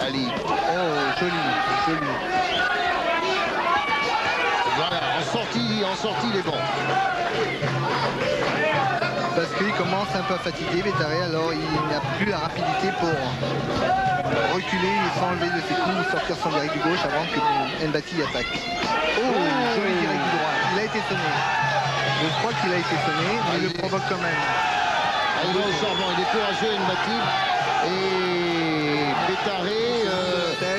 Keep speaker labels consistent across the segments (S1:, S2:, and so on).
S1: Ali.
S2: Oh, joli, joli.
S1: Voilà, en sortie, il est bon.
S2: Parce qu'il commence un peu à fatiguer, Bétaré, alors il n'a plus la rapidité pour reculer et s'enlever de ses coups, sortir son direct du gauche avant que Mbati attaque. Oh, joli direct du droit. Il a été sonné. Je crois qu'il a été sonné, mais il le provoque quand même.
S1: Il va au charbon, il est courageux, Mbati. Et Bétaré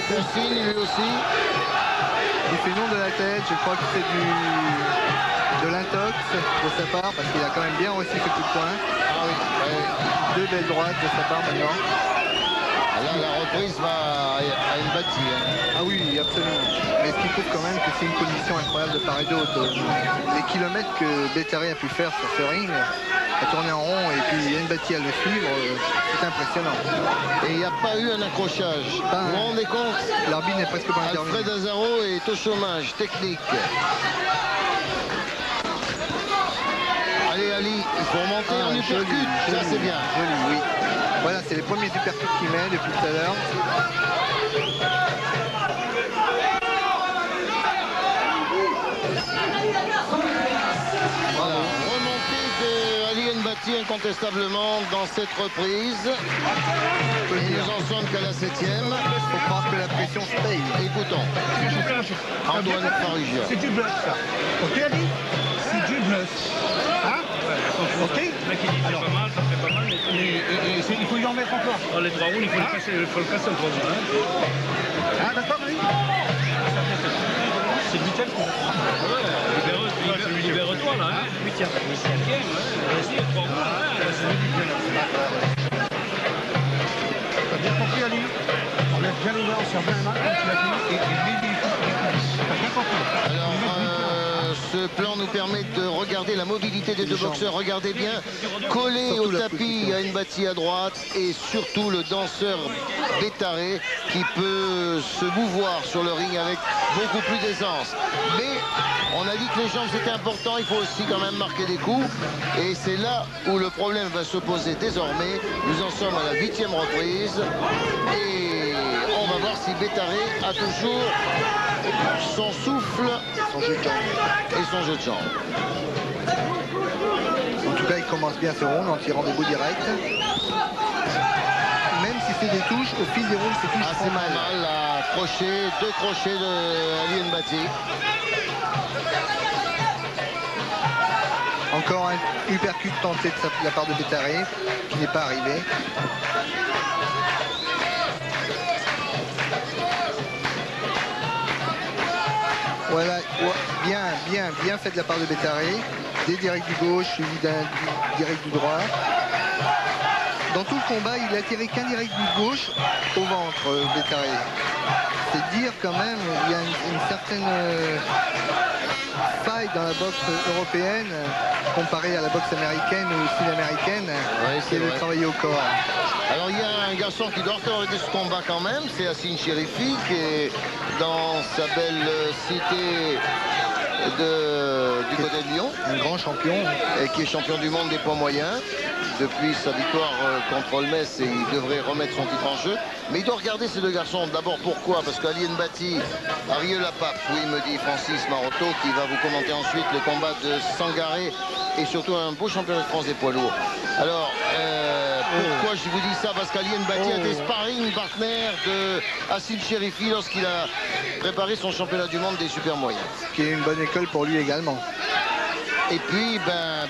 S1: consigne lui aussi.
S2: Il fait non de la tête, je crois que c'est de l'intox de sa part, parce qu'il a quand même bien reçu ce coup de poing.
S1: Ah oui, oui.
S2: Deux belles droites de sa part maintenant.
S1: Là, la reprise va à Mbati.
S2: Ah oui, absolument. Mais ce qui prouve quand même que c'est une condition incroyable de part et d'autre. Les kilomètres que Bétaré a pu faire sur ce ring, à tourner en rond et puis Mbati à le suivre, c'est impressionnant.
S1: Et il n'y a pas eu un accrochage. Vous vous rendez compte?
S2: L'arbitre n'est presque pas intervenu.
S1: Alfred Azaro est au chômage technique. Allez Ali, il faut remonter en uppercut, ça c'est bien.
S2: Joli, oui. Voilà, c'est les premiers uppercuts qu'il met depuis tout à l'heure.
S1: Voilà, remontée de Ali Mbati incontestablement dans cette reprise. Et nous en sommes qu'à la 7e.
S2: Il faut croire que la pression se paye.
S1: Écoutons. Antoine Farugia.
S3: C'est du bluff ça. Ok Ali? C'est du bluff. Hein? Ok? Alors, ça fait pas mal, ça fait pas mal. Il faut y en mettre encore. Dans les 3 rounds, il faut le casser en 3 rounds. Ah d'accord Ali? C'est le 8e. Libère-toi là, hein? 8e. Vas-y, 3 rounds, c'est le 8e. T'as bien compris Ali? On lève bien les mains, on serre bien les mains, comme tu l'as dit, et t'as bien compris.
S1: Alors, ce plan nous permet de regarder la mobilité des deux boxeurs. Regardez bien, collé au tapis à Mbati à droite et surtout le danseur Bétaré qui peut se mouvoir sur le ring avec beaucoup plus d'aisance. Mais on a dit que les jambes c'était important, il faut aussi quand même marquer des coups. Et c'est là où le problème va se poser désormais. Nous en sommes à la 8e reprise. Et on va voir si Bétaré a toujours son souffle,
S2: Son jeu de jambes.
S1: et son jeu de jambes.
S2: En tout cas, il commence bien ce round en tirant des bouts directs. Même si c'est des touches, au fil des rounds, ces touches
S1: Ah,
S2: font
S1: c'est
S2: mal.
S1: mal, là, crochet, 2 crochets de Ali Mbati.
S2: Encore un uppercut tenté de la part de Bétaré, qui n'est pas arrivé. Voilà, bien fait de la part de Bétaré. Des directs du gauche, suivi d'un direct du droit. Dans tout le combat, il a tiré qu'un direct du gauche au ventre, Bétaré. C'est dire quand même, il y a une certaine faille dans la boxe européenne comparée à la boxe américaine ou sud-américaine, c'est de travailler au corps.
S1: Alors il y a un garçon qui doit regarder ce combat quand même, c'est Hassan Chérifi qui est dans sa belle cité du côté de Lyon.
S2: Un grand champion.
S1: Et qui est champion du monde des poids moyens. Depuis sa victoire contre le Metz, et il devrait remettre son titre en jeu. Mais il doit regarder ces deux garçons. D'abord pourquoi? Parce qu'Ali Mbati a Rieux-la-Pape, oui, me dit Francis Marotto, qui va vous commenter ensuite le combat de Sangaré et surtout un beau championnat de France des poids lourds. Alors, pourquoi je vous dis ça? Parce qu'Ali Mbati a été sparring partner de Hassan Chérifi lorsqu'il a préparé son championnat du monde des super moyens.
S2: Qui est une bonne école pour lui également.
S1: Et puis,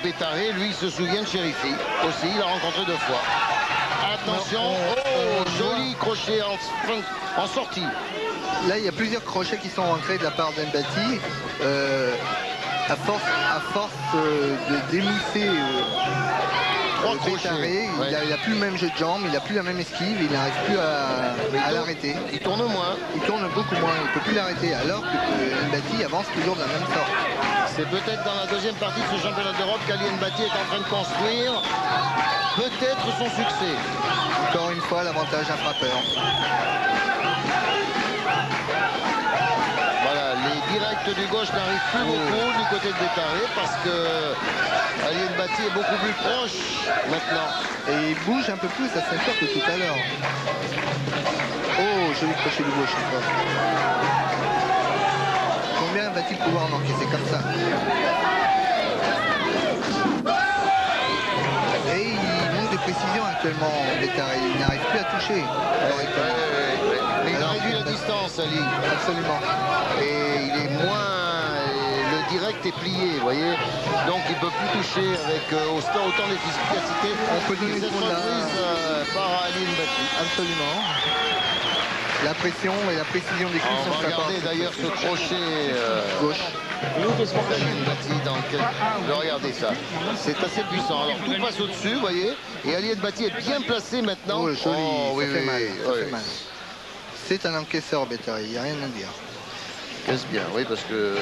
S1: Bétaré, lui, se souvient de Chérifi aussi, il l'a rencontré 2 fois. Attention, joli crochet en sortie.
S2: Là, il y a plusieurs crochets qui sont rentrés de la part d'Mbati. À force de démousser Bétaré, il n'a plus le même jeu de jambes, il n'a plus la même esquive, il n'arrive plus à l'arrêter.
S1: Il tourne moins.
S2: Il tourne beaucoup moins, il ne peut plus l'arrêter, alors que Mbati avance toujours de la même sorte.
S1: C'est peut-être dans la deuxième partie de ce championnat d'Europe qu'Ali Mbati est en train de construire peut-être son succès.
S2: Encore une fois, l'avantage d'un frappeur.
S1: Voilà, les directs du gauche n'arrivent plus beaucoup du côté de Bétaré parce que Ali Mbati est beaucoup plus proche maintenant.
S2: Et il bouge un peu plus à ceinture que tout à l'heure. Oh, joli crochet du gauche encore. Combien va-t-il pouvoir en encaisser comme ça? Et il manque de précision actuellement, Bétaré. Il n'arrive plus à toucher correctement.
S1: Mais il a réduit la distance, Ali.
S2: Absolument.
S1: Et il est moins... Le direct est plié, vous voyez. Donc il ne peut plus toucher avec autant d'efficacité.
S2: On peut donner
S1: cette
S2: le coup là.
S1: reprise par Ali Mbati.
S2: Absolument. La pression et la précision des coups
S1: On
S2: sont
S1: va regarder d'ailleurs ce crochet
S2: gauche.
S1: d'Ali Mbati dans quel... Regardez ça. C'est assez puissant. Alors tout passe au-dessus, vous voyez. Et Ali Mbati est bien placé maintenant.
S2: Oh, joli.
S1: Oui,
S2: ça fait
S1: oui,
S2: mal.
S1: oui.
S2: Ça fait mal. C'est un encaisseur, Bétaré. Il n'y a rien à dire.
S1: Qu'est-ce bien, oui, parce que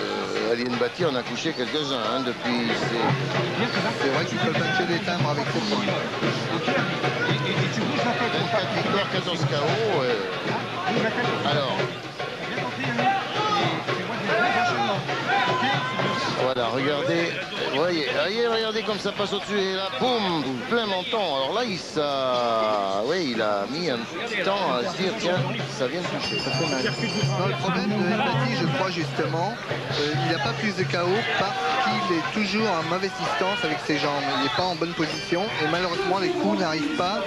S1: Ali Mbati en a couché quelques-uns depuis.
S2: C'est vrai qu'il peut puncher des timbres avec ses points.
S1: 24 victoires, 14 KO. Alors. Voilà, regardez. Voyez, regardez comme ça passe au-dessus. Et là, boum, plein menton. Alors là, il a mis un petit temps à se dire, tiens, ça vient de toucher.
S2: Ça fait mal. Non, le problème de Mbati, je crois justement, il n'a pas plus de KO parce qu'il est toujours en mauvaise distance avec ses jambes. Il n'est pas en bonne position et malheureusement les coups n'arrivent pas.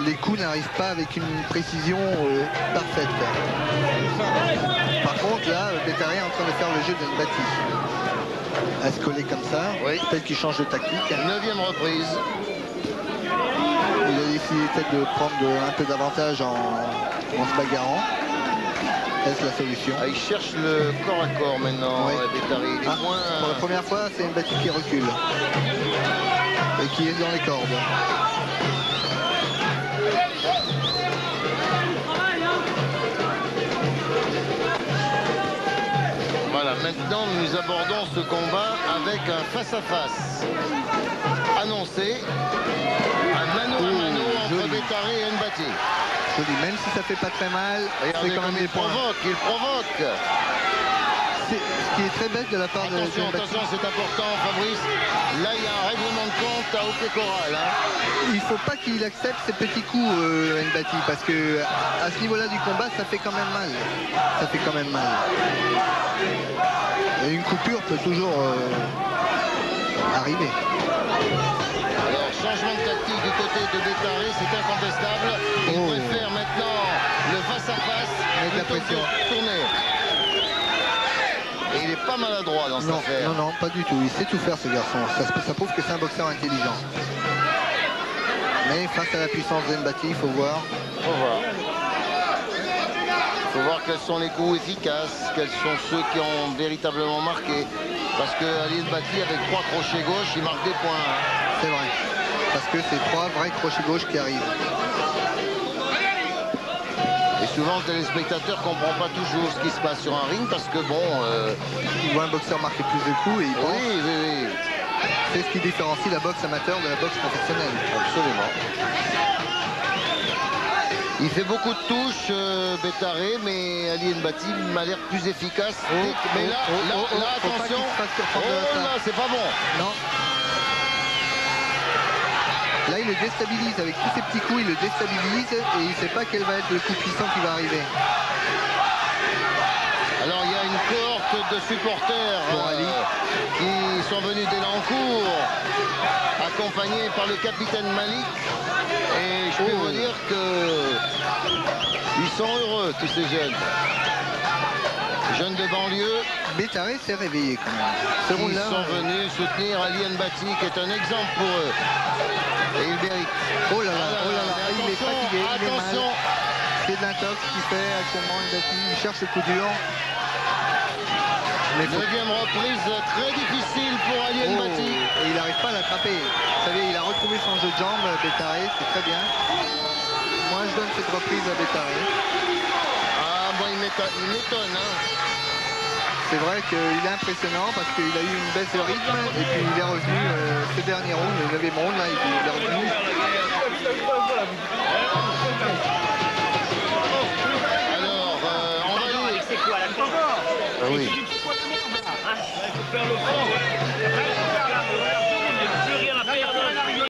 S2: Les coups n'arrivent pas avec une précision parfaite. Par contre là, Bétaré est en train de faire le jeu de Mbati. À se coller comme ça,
S1: oui.
S2: Peut-être qu'il change de tactique.
S1: 9e reprise.
S2: Il a décidé peut-être de prendre un peu d'avantage en se bagarrant. Est-ce la solution?
S1: Il cherche le corps à corps maintenant, Bétaré. Il est moins...
S2: Pour la première fois, c'est Mbati qui recule et qui est dans les cordes.
S1: Voilà, maintenant nous abordons ce combat avec un face-à-face annoncé, un mano à mano entre Bétaré et Mbati.
S2: Joli, même si ça fait pas très mal,
S1: regardez
S2: c'est quand même
S1: il provoque.
S2: Ce qui est très bête de la part de Mbati.
S1: Attention, c'est important, Fabrice. Là, il y a un règlement de compte à Hockey Corral.
S2: Il faut pas qu'il accepte ces petits coups, Mbati, parce que à ce niveau-là du combat, ça fait quand même mal. Ça fait quand même mal. Et une coupure peut toujours arriver.
S1: Alors, changement de tactique du côté de Bétaré, c'est incontestable. Il préfère maintenant le face-à-face
S2: avec la pression.
S1: Tourner. Et il est pas maladroit dans cette affaire.
S2: Non, pas du tout. Il sait tout faire, ce garçon. Ça prouve que c'est un boxeur intelligent. Mais face à la puissance d'Mbati, il faut voir.
S1: Il faut voir quels sont les coups efficaces, quels sont ceux qui ont véritablement marqué. Parce que Ali Mbati, avec 3 crochets gauche, il marque des points.
S2: C'est vrai. Parce que c'est 3 vrais crochets gauche qui arrivent.
S1: Et souvent, le téléspectateur ne comprend pas toujours ce qui se passe sur un ring parce que bon...
S2: Il voit un boxeur marquer plus de coups et il pense...
S1: Oui.
S2: C'est ce qui différencie la boxe amateur de la boxe professionnelle.
S1: Absolument. Il fait beaucoup de touches, Bétaré, mais Ali Mbati m'a l'air plus efficace. Mais là, attention. Là, c'est pas bon.
S2: Non. Là, il le déstabilise. Avec tous ces petits coups, il le déstabilise et il ne sait pas quel va être le coup puissant qui va arriver.
S1: Alors, il y a une cohorte de supporters qui sont venus d'Elancourt, accompagnés par le capitaine Malik. Et je peux vous dire qu'ils sont heureux, tous ces jeunes. Jeunes de banlieue.
S2: Bétaré s'est réveillé quand même.
S1: Ils sont venus soutenir Ali Mbati, qui est un exemple pour eux. Et il mérite.
S2: Oh là là, il est fatigué, il est mal. C'est de l'intox qui fait actuellement Mbati. Il cherche le coup dur.
S1: Mais 9e reprise très difficile pour Ali Mbati.
S2: Et il n'arrive pas à l'attraper. Vous savez, il a retrouvé son jeu de jambes, Bétaré, c'est très bien. Moi, je donne cette reprise à Bétaré.
S1: Ah, bon, il m'étonne. Hein.
S2: C'est vrai qu'il est impressionnant parce qu'il a eu une baisse de rythme et puis il est revenu ce dernier round, le 9e round, là, il est revenu.
S1: Alors, on va aller.
S3: C'est quoi la
S1: Ah oui.